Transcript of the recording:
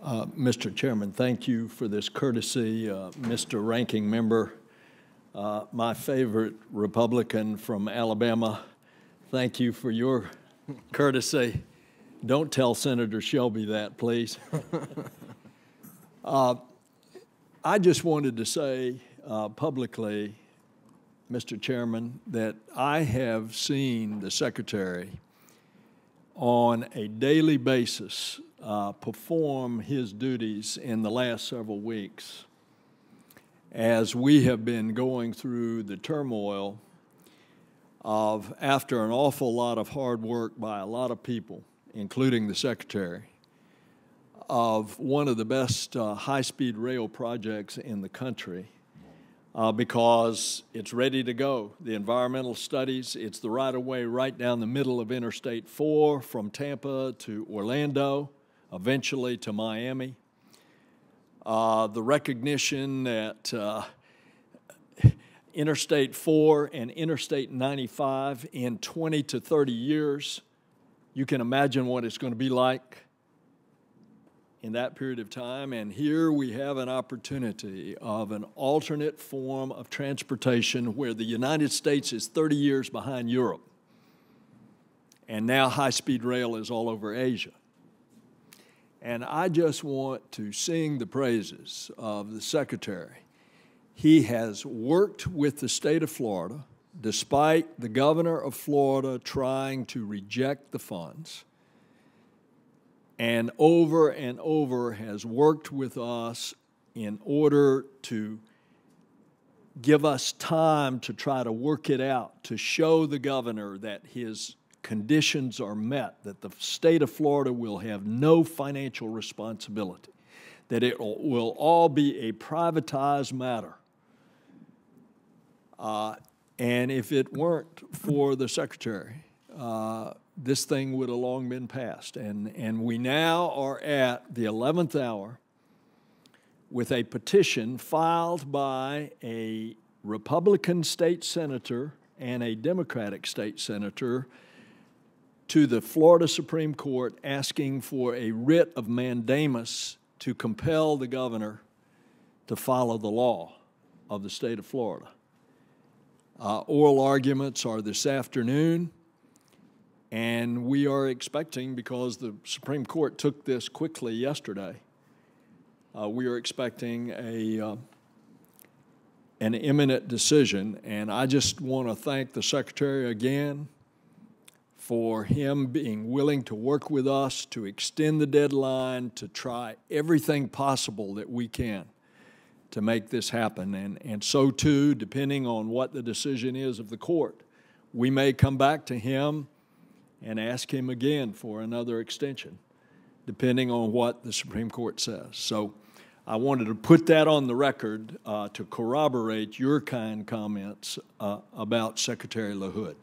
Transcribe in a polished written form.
Mr. Chairman, thank you for this courtesy. Mr. Ranking Member, my favorite Republican from Alabama, thank you for your courtesy. Don't tell Senator Shelby that, please. I just wanted to say publicly, Mr. Chairman, that I have seen the Secretary on a daily basis perform his duties in the last several weeks as we have been going through the turmoil of, after an awful lot of hard work by a lot of people, including the Secretary, of one of the best high-speed rail projects in the country because it's ready to go. The environmental studies, it's the right-of-way right down the middle of Interstate 4 from Tampa to Orlando, eventually to Miami. The recognition that Interstate 4 and Interstate 95 in 20 to 30 years, you can imagine what it's going to be like in that period of time. And here we have an opportunity of an alternate form of transportation where the United States is 30 years behind Europe. And now high-speed rail is all over Asia. And I just want to sing the praises of the Secretary. He has worked with the state of Florida, despite the governor of Florida trying to reject the funds, and over has worked with us in order to give us time to try to work it out, to show the governor that his conditions are met, that the state of Florida will have no financial responsibility, that it will all be a privatized matter. And if it weren't for the Secretary, this thing would have long been passed. And we now are at the 11th hour with a petition filed by a Republican state senator and a Democratic state senator to the Florida Supreme Court asking for a writ of mandamus to compel the governor to follow the law of the state of Florida. Oral arguments are this afternoon, and we are expecting, because the Supreme Court took this quickly yesterday, we are expecting an imminent decision. And I just want to thank the Secretary again for him being willing to work with us to extend the deadline, to try everything possible that we can to make this happen. And so too, depending on what the decision is of the court, we may come back to him and ask him again for another extension, depending on what the Supreme Court says. So I wanted to put that on the record to corroborate your kind comments about Secretary LaHood.